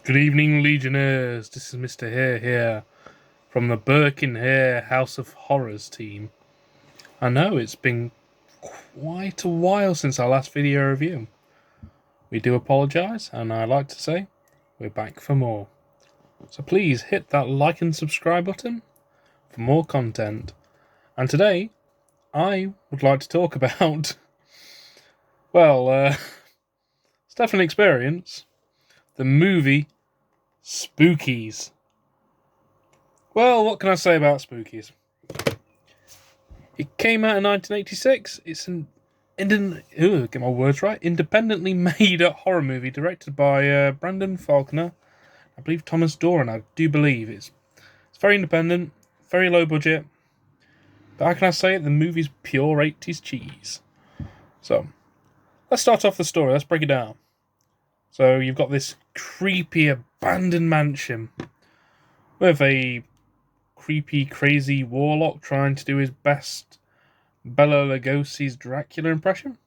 Good evening, Legionnaires. This is Mr. Hare here from the Burke Hare House of Horrors team. I know it's been quite a while since our last video review. We do apologise, and I'd like to say we're back for more. So please hit that like and subscribe button for more content. And today, I would like to talk about, it's definitely an experience, the movie Spookies. Well, what can I say about Spookies? It came out in 1986. It's an get my words right, independently made horror movie directed by Brandon Faulkner, I believe Thomas Doran. I do believe it's very independent, very low budget. But how can I say it? The movie's pure 80s cheese. So let's start off the story. Let's break it down. So you've got this creepy abandoned mansion with a creepy, crazy warlock trying to do his best Bela Lugosi's Dracula impression,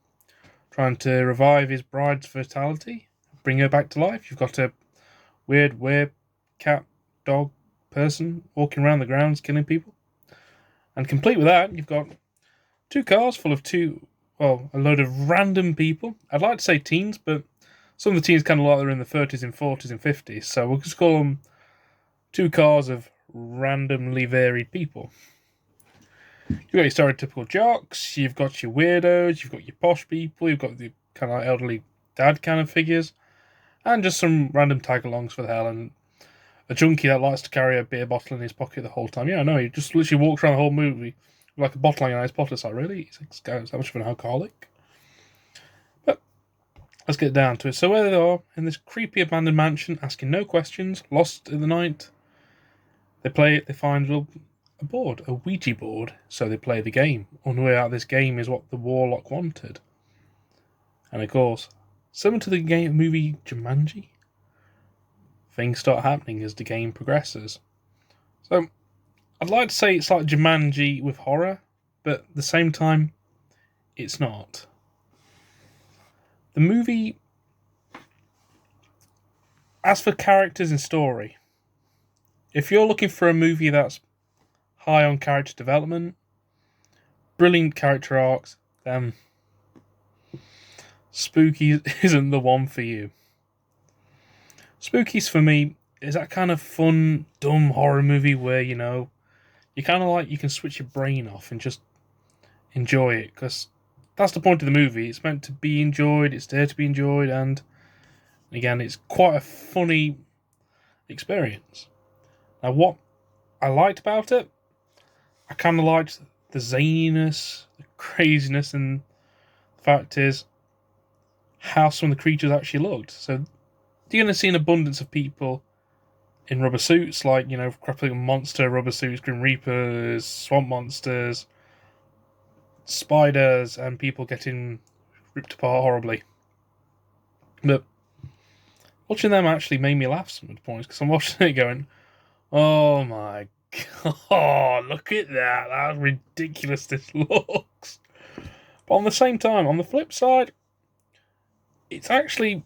trying to revive his bride's vitality, bring her back to life. You've got a weird cat, dog person walking around the grounds killing people. And complete with that, you've got two cars full of a load of random people. I'd like to say teens, but some of the teens kind of like they're in the 30s and 40s and 50s, so we'll just call them two cars of randomly varied people. You've got your stereotypical jocks, you've got your weirdos, you've got your posh people, you've got the kind of like elderly dad kind of figures, and just some random tag-alongs for the hell, and a junkie that likes to carry a beer bottle in his pocket the whole time. Yeah, no, he just literally walks around the whole movie with like a bottle hanging out his pocket. It's like, really? He's that much of an alcoholic? But let's get down to it. So where they are, in this creepy abandoned mansion, asking no questions, lost in the night, they find a board, a Ouija board, so they play the game. Unaware that this game is what the warlock wanted. And of course, similar to the movie Jumanji, things start happening as the game progresses. So, I'd like to say it's like Jumanji with horror, but at the same time, it's not. The movie, as for characters and story, if you're looking for a movie that's high on character development, brilliant character arcs, then Spookies isn't the one for you. Spookies for me is that kind of fun, dumb horror movie where, you kind of like you can switch your brain off and just enjoy it, because that's the point of the movie. It's meant to be enjoyed, it's there to be enjoyed, and again, it's quite a funny experience. Now, what I liked about it, I kind of liked the zaniness, the craziness, and the fact is how some of the creatures actually looked. So you're going to see an abundance of people in rubber suits, like, crappy monster rubber suits, Grim Reapers, swamp monsters, spiders, and people getting ripped apart horribly. But watching them actually made me laugh some of the points, because I'm watching it going, oh my god, look at that, how ridiculous this looks. But on the same time, on the flip side, it's actually,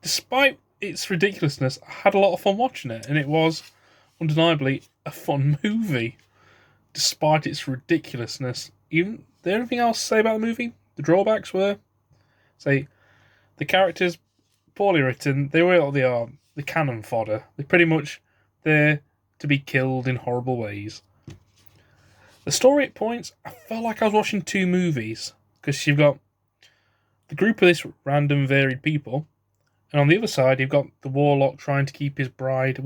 despite its ridiculousness, I had a lot of fun watching it, and it was undeniably a fun movie, despite its ridiculousness. Even the only thing else to say about the movie, the drawbacks were, say, the characters, poorly written. They are the cannon fodder. They're pretty much there to be killed in horrible ways. The story at points, I felt like I was watching two movies, because you've got the group of this random varied people, and on the other side, you've got the warlock trying to keep his bride,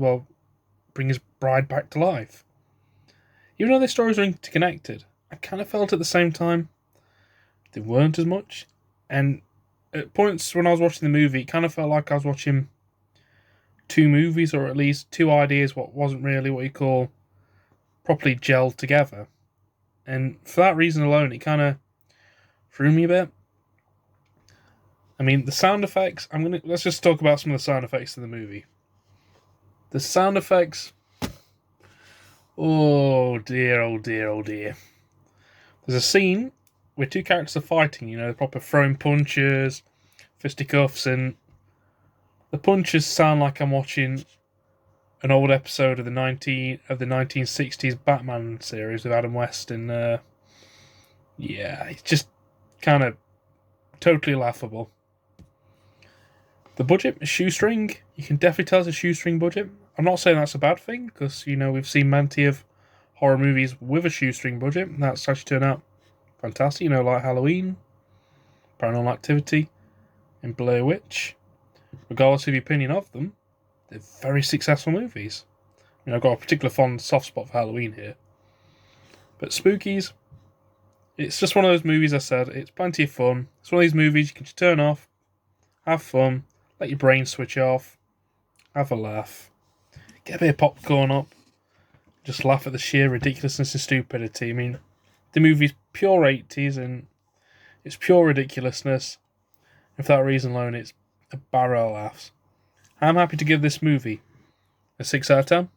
bring his bride back to life. Even though their stories are interconnected, I kind of felt at the same time they weren't as much. And at points when I was watching the movie, it kind of felt like I was watching two movies, or at least two ideas what wasn't really what you call properly gelled together. And for that reason alone, it kind of threw me a bit. I mean, the sound effects, let's just talk about some of the sound effects in the movie. The sound effects, oh dear, oh dear, oh dear. There's a scene where two characters are fighting, proper throwing punches, fisticuffs, and The punches sound like I'm watching an old episode of the 1960s Batman series with Adam West, and yeah, it's just kind of totally laughable. The budget is shoestring. You can definitely tell it's a shoestring budget. I'm not saying that's a bad thing, because, we've seen plenty of horror movies with a shoestring budget, and that's actually turned out fantastic, like Halloween, Paranormal Activity, and Blair Witch. Regardless of your opinion of them, they're very successful movies. I've got a particular soft spot for Halloween here. But Spookies, it's just one of those movies, I said, it's plenty of fun. It's one of these movies you can just turn off, have fun, let your brain switch off, have a laugh, get a bit of popcorn up, just laugh at the sheer ridiculousness and stupidity. The movie's pure 80s and it's pure ridiculousness. And for that reason alone, it's a barrel of laughs. I'm happy to give this movie a 6 out of 10.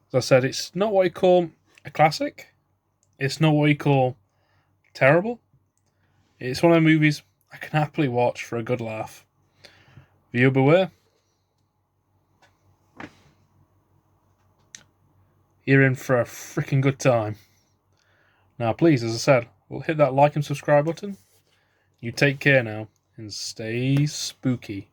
As I said, it's not what you call a classic. It's not what you call terrible. It's one of the movies I can happily watch for a good laugh. Viewer beware. You're in for a freaking good time. Now, please, as I said, we'll hit that like and subscribe button. You take care now, and stay spooky.